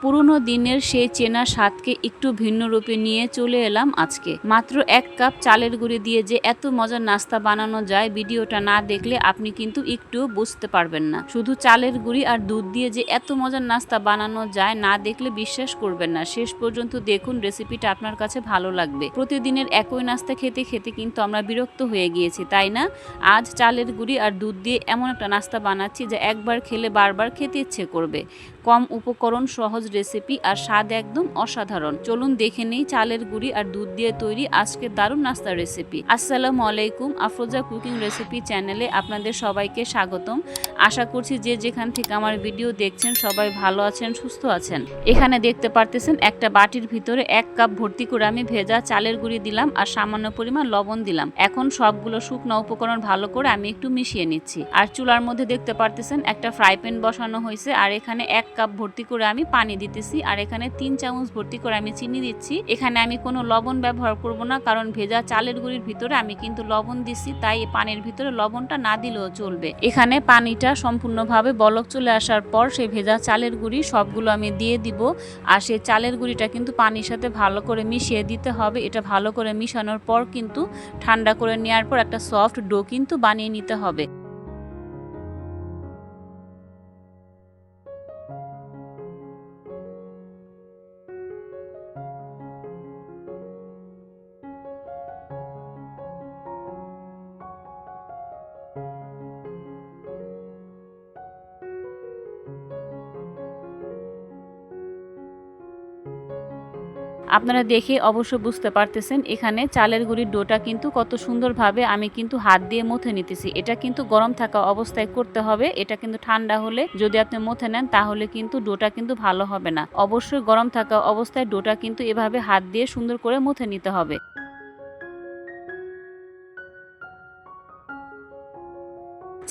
পুরনো দিনের সেই চেনা স্বাদকে একটু ভিন্ন রূপে নিয়ে চলে এলাম আজকে। মাত্র 1 কাপ চালের গুঁড়ি দিয়ে যে এত মজার নাস্তা বানানো যায়, ভিডিওটা না দেখলে আপনি কিন্তু একটু বুঝতে পারবেন না। শুধু চালের গুঁড়ি আর দুধ দিয়ে যে এত মজার নাস্তা বানানো যায়, না দেখলে বিশ্বাস করবেন না। শেষ পর্যন্ত দেখুন, রেসিপিটা আপনার কাছে ভালো লাগবে। প্রতিদিনের একই নাস্তা খেতে খেতে কিন্তু আমরা বিরক্ত হয়ে গিয়েছি, তাই না? আজ চালের গুঁড়ি আর দুধ দিয়ে এমন একটা নাস্তা বানাচ্ছি যা একবার খেলে বারবার খেতে ইচ্ছে করবে। কম উপকরণ, সহজ রেসিপি আর স্বাদ একদম অসাধারণ। চলুন দেখে নেই চালের গুঁড়ি আর দুধ দিয়ে তৈরি আজকের দারুণ নাস্তার রেসিপি। আসসালামু আলাইকুম, আফরোজা কুকিং রেসিপি চ্যানেলে আপনাদের সবাইকে স্বাগতম। আশা করছি যে যেখান থেকে আমার ভিডিও দেখছেন সবাই ভালো আছেন, সুস্থ আছেন। এখানে দেখতে পারতেছেন একটা বাটির ভিতরে 1 কাপ ভর্তি করে আমি ভেজা চালের গুঁড়ি দিলাম আর সামান্য পরিমাণ লবণ দিলাম। এখন সবগুলো শুকনো উপকরণ ভালো করে আমি একটু মিশিয়ে নিচ্ছি। আর চুলার মধ্যে দেখতে পারতেছেন একটা ফ্রাই প্যান বসানো হয়েছে আর এখানে 1 কাপ ভর্তি করে আমি পানি দিতেছি আর এখানে 3 চামচ ভর্তি করে আমি চিনি দিচ্ছি। এখানে আমি কোনো লবণ ব্যবহার করব না, কারণ ভেজা চালের গুঁড়ির ভিতরে আমি কিন্তু লবণ দিচ্ছি, তাই পানির ভিতরে লবণটা না দিলেও চলবে। এখানে পানিটা সম্পূর্ণভাবে বলক চলে আসার পর সেই ভেজা চালের গুঁড়ি সবগুলো আমি দিয়ে দিব। আর সেই চালের গুঁড়িটা কিন্তু পানির সাথে ভালো করে মিশিয়ে দিতে হবে। এটা ভালো করে মিশানোর পর কিন্তু ঠান্ডা করে নেওয়ার পর একটা সফট ডো কিন্তু বানিয়ে নিতে হবে। আপনারা দেখে অবশ্য বুঝতে পারতেছেন এখানে চালের গুঁড়ির ডোটা কিন্তু কত সুন্দরভাবে আমি কিন্তু হাত দিয়ে মথে নিতেছি। এটা কিন্তু গরম থাকা অবস্থায় করতে হবে। এটা কিন্তু ঠান্ডা হলে যদি আপনি মথে নেন তাহলে কিন্তু ডোটা কিন্তু ভালো হবে না। অবশ্যই গরম থাকা অবস্থায় ডোটা কিন্তু এভাবে হাত দিয়ে সুন্দর করে মথে নিতে হবে।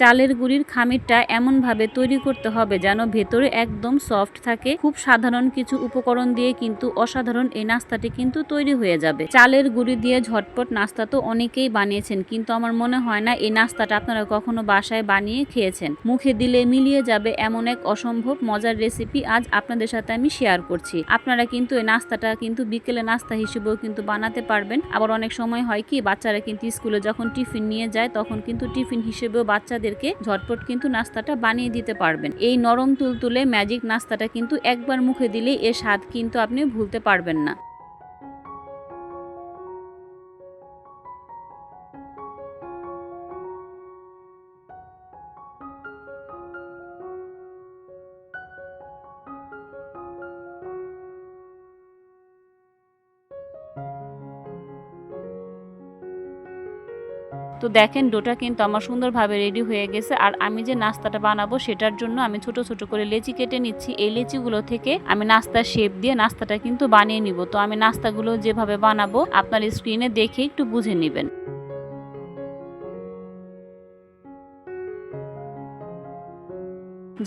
চালের গুঁড়ির খামিরটা এমনভাবে তৈরি করতে হবে যেন ভেতরে একদম সফট থাকে। খুব সাধারণ কিছু উপকরণ দিয়ে কিন্তু অসাধারণ এই নাস্তাটি কিন্তু তৈরি হয়ে যাবে। চালের গুঁড়ি দিয়ে ঝটপট নাস্তা তো অনেকেই বানিয়েছেন, কিন্তু আমার মনে হয় না এই নাস্তাটা আপনারা কখনো বাসায় বানিয়ে খেয়েছেন। মুখে দিলে মিলিয়ে যাবে এমন এক অসম্ভব মজার রেসিপি আজ আপনাদের সাথে আমি শেয়ার করছি। আপনারা কিন্তু এই নাস্তাটা কিন্তু বিকেলে নাস্তা হিসেবেও কিন্তু বানাতে পারবেন। আবার অনেক সময় হয় কি, বাচ্চারা কিন্তু স্কুলে যখন টিফিন নিয়ে যায় তখন কিন্তু টিফিন হিসেবেও বাচ্চাদেরকে ঝটপট কিন্তু নাস্তাটা বানিয়ে দিতে পারবেন। এই নরম তুলতুলে ম্যাজিক নাস্তাটা কিন্তু একবার মুখে দিলেই এর স্বাদ কিন্তু আপনি ভুলতে পারবেন না। তো দেখেন, ডোটা কিন্তু আমার সুন্দরভাবে রেডি হয়ে গেছে। আর আমি যে নাস্তাটা বানাবো সেটার জন্য আমি ছোট ছোট করে লেচি কেটে নিচ্ছি। এই লেচিগুলো থেকে আমি নাস্তার শেপ দিয়ে নাস্তাটা কিন্তু বানিয়ে নিব। তো আমি নাস্তাগুলো যেভাবে বানাবো আপনার স্ক্রিনে দেখে একটু বুঝে নেবেন।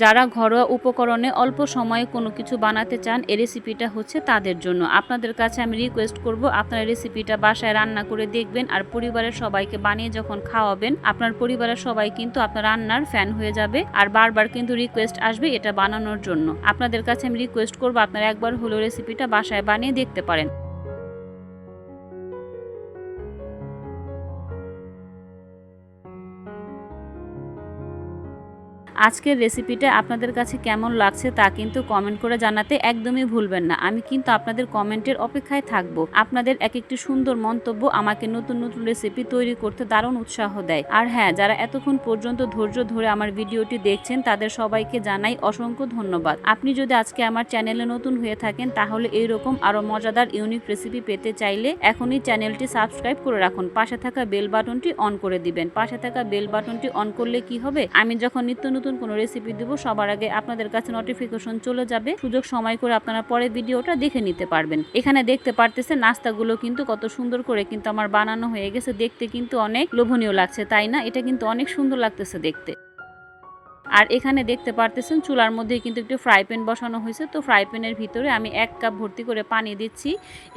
যারা ঘরোয়া উপকরণে অল্প সময়ে কোনো কিছু বানাতে চান, এই রেসিপিটা হচ্ছে তাদের জন্য। আপনাদের কাছে আমি রিকোয়েস্ট করব, আপনারা রেসিপিটা বাসায় রান্না করে দেখবেন আর পরিবারের সবাইকে বানিয়ে যখন খাওয়াবেন, আপনার পরিবারের সবাই কিন্তু আপনার রান্নার ফ্যান হয়ে যাবে আর বারবার কিন্তু রিকোয়েস্ট আসবে এটা বানানোর জন্য। আপনাদের কাছে আমি রিকোয়েস্ট করব, আপনারা একবার হলেও রেসিপিটা বাসায় বানিয়ে দেখতে পারেন। আজকের রেসিপিটা আপনাদের কাছে কেমন লাগছে তা কিন্তু কমেন্ট করে জানাতে একদমই ভুলবেন না। আমি কিন্তু আপনাদের কমেন্টের অপেক্ষায় থাকব। আপনাদের এক একটি সুন্দর মন্তব্য আমাকে নতুন নতুন রেসিপি তৈরি করতে দারুণ উৎসাহ দেয়। আর হ্যাঁ, যারা এতক্ষণ পর্যন্ত ধৈর্য ধরে আমার ভিডিওটি দেখছেন তাদের সবাইকে জানাই অসংখ্য ধন্যবাদ। আপনি যদি আজকে আমার চ্যানেলে নতুন হয়ে থাকেন তাহলে এইরকম আরো মজাদার ইউনিক রেসিপি পেতে চাইলে এখনই চ্যানেলটি সাবস্ক্রাইব করে রাখুন। পাশে থাকা বেল বাটনটি অন করে দিবেন। পাশে থাকা বেল বাটনটি অন করলে কি হবে, আমি যখন নিত্য নতুন কোনো রেসিপি দিব সবার আগে আপনাদের কাছে নোটিফিকেশন চলে যাবে। সুযোগ সময় করে আপনারা পরে ভিডিওটা দেখে নিতে পারবেন। এখানে দেখতে পারতেছেন নাস্তাগুলো কিন্তু কত সুন্দর করে কিন্তু আমার বানানো হয়ে গেছে। দেখতে কিন্তু অনেক লোভনীয় লাগছে, তাই না? এটা কিন্তু অনেক সুন্দর লাগতেছে দেখতে। আর এখানে দেখতে পারতেছেন চুলার মধ্যে কিন্তু একটু ফ্রাই প্যান বসানো হয়েছে। তো ফ্রাই প্যানের ভিতরে আমি 1 কাপ ভর্তি করে পানি দিচ্ছি,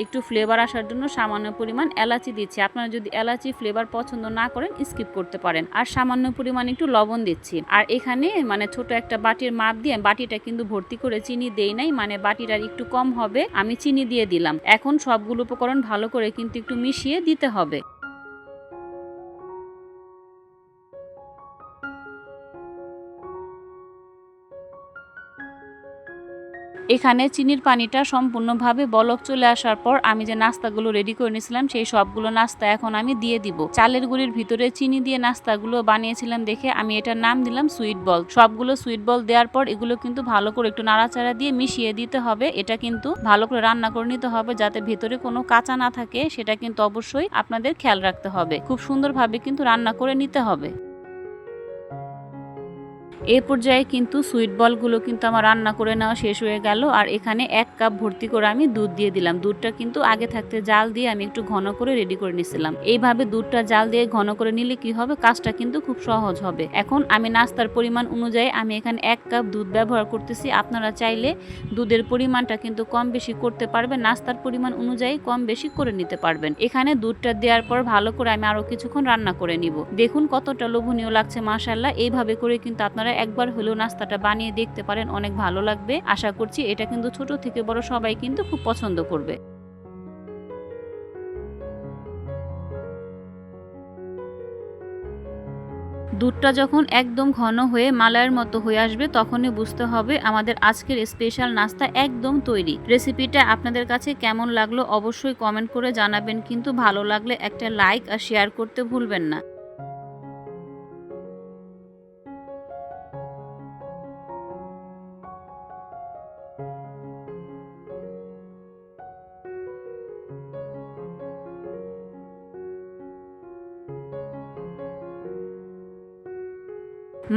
একটু ফ্লেভার আসার জন্য সামান্য পরিমাণ এলাচি দিচ্ছি। আপনারা যদি এলাচি ফ্লেভার পছন্দ না করেন স্কিপ করতে পারেন। আর সামান্য পরিমাণ একটু লবণ দিচ্ছি। আর এখানে মানে ছোট একটা বাটির মাপ দিয়ে, বাটিটা কিন্তু ভর্তি করে চিনি দেই নাই, মানে বাটিটার একটু কম হবে, আমি চিনি দিয়ে দিলাম। এখন সবগুলো উপকরণ ভালো করে কিন্তু একটু মিশিয়ে দিতে হবে। এখানে চিনির পানিটা সম্পূর্ণভাবে বলক চলে আসার পর আমি যে নাস্তাগুলো রেডি করে নিয়েছিলাম সেই সবগুলো নাস্তা এখন আমি দিয়ে দিব। চালের গুঁড়ির ভিতরে চিনি দিয়ে নাস্তাগুলো বানিয়েছিলাম দেখে আমি এটার নাম দিলাম সুইট বল। সবগুলো সুইট বল দেওয়ার পর এগুলো কিন্তু ভালো করে একটু নাড়াচাড়া দিয়ে মিশিয়ে দিতে হবে। এটা কিন্তু ভালো করে রান্না করে নিতে হবে যাতে ভেতরে কোনো কাঁচা না থাকে, সেটা কিন্তু অবশ্যই আপনাদের খেয়াল রাখতে হবে। খুব সুন্দরভাবে কিন্তু রান্না করে নিতে হবে। এই পর্যায়ে কিন্তু সুইট বলগুলো কিন্তু আমার রান্না করে নেওয়া শেষ হয়ে গেল। আর এখানে 1 কাপ ভর্তি করে আমি দুধ দিয়ে দিলাম। দুধটা কিন্তু আগে থাকতে জাল দিয়ে আমি একটু ঘন করে রেডি করে নিয়েছিলাম। এইভাবে দুধটা জাল দিয়ে ঘন করে নিলে কি হবে, কাজটা কিন্তু খুব সহজ হবে। এখন আমি নাস্তার পরিমাণ অনুযায়ী আমি এখানে 1 কাপ দুধ ব্যবহার করতেছি। আপনারা চাইলে দুধের পরিমাণটা কিন্তু কম বেশি করতে পারবেন, নাস্তার পরিমাণ অনুযায়ী কম বেশি করে নিতে পারবেন। এখানে দুধটা দেওয়ার পর ভালো করে আমি আরো কিছুক্ষণ রান্না করে নিব। দেখুন কতটা লোভনীয় লাগছে মাশাআল্লাহ। এইভাবে করে কিন্তু আপনারা একবার হলেও নাস্তাটা বানিয়ে দেখতে পারেন, অনেক ভালো লাগবে। আশা করছি এটা কিন্তু ছোট থেকে বড় সবাই কিন্তু খুব পছন্দ করবে। দুধটা যখন একদম ঘন হয়ে মালাইয়ের মতো হয়ে আসবে তখনই বুঝতে হবে আমাদের আজকের স্পেশাল নাস্তা একদম তৈরি। রেসিপিটা আপনাদের কাছে কেমন লাগলো অবশ্যই কমেন্ট করে জানাবেন, কিন্তু ভালো লাগলে একটা লাইক আর শেয়ার করতে ভুলবেন না।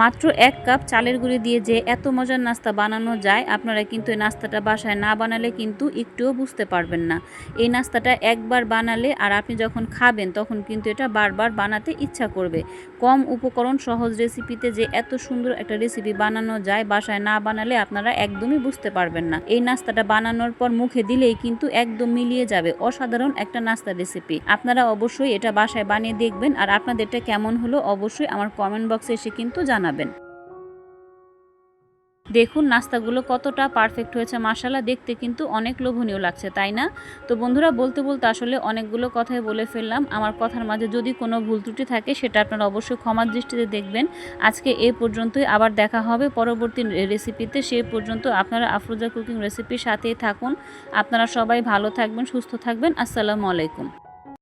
মাত্র 1 কাপ চালের গুঁড়ি দিয়ে যে এত মজার নাস্তা বানানো যায়, আপনারা কিন্তু এই নাস্তাটা বাসায় না বানালে কিন্তু একটুও বুঝতে পারবেন না। এই নাস্তাটা একবার বানালে আর আপনি যখন খাবেন তখন কিন্তু এটা বারবার বানাতে ইচ্ছা করবে। কম উপকরণ সহজ রেসিপিতে যে এত সুন্দর একটা রেসিপি বানানো যায়, বাসায় না বানালে আপনারা একদমই বুঝতে পারবেন না। এই নাস্তাটা বানানোর পর মুখে দিলেই কিন্তু একদম মিলিয়ে যাবে। অসাধারণ একটা নাস্তা রেসিপি। আপনারা অবশ্যই এটা বাসায় বানিয়ে দেখবেন। আর আপনাদেরটা কেমন হলো অবশ্যই আমার কমেন্ট বক্সে এসে কিন্তু জানাবেন। দেখুন নাস্তাগুলো কতটা পারফেক্ট হয়েছে মাশাআল্লাহ, দেখতে কিন্তু অনেক লোভনীয় লাগছে, তাই না? তো বন্ধুরা বলতে বলতে আসলে অনেকগুলো কথাই বলে ফেললাম। আমার কথার মাঝে যদি কোনো ভুল ত্রুটি থাকে সেটা আপনারা অবশ্যই ক্ষমার দৃষ্টিতে দেখবেন। আজকে এই পর্যন্তই, আবার দেখা হবে পরবর্তী রেসিপিতে। সেই পর্যন্ত আপনারা আফরোজা কুকিং রেসিপির সাথেই থাকুন। আপনারা সবাই ভালো থাকবেন, সুস্থ থাকবেন। আসসালামু আলাইকুম।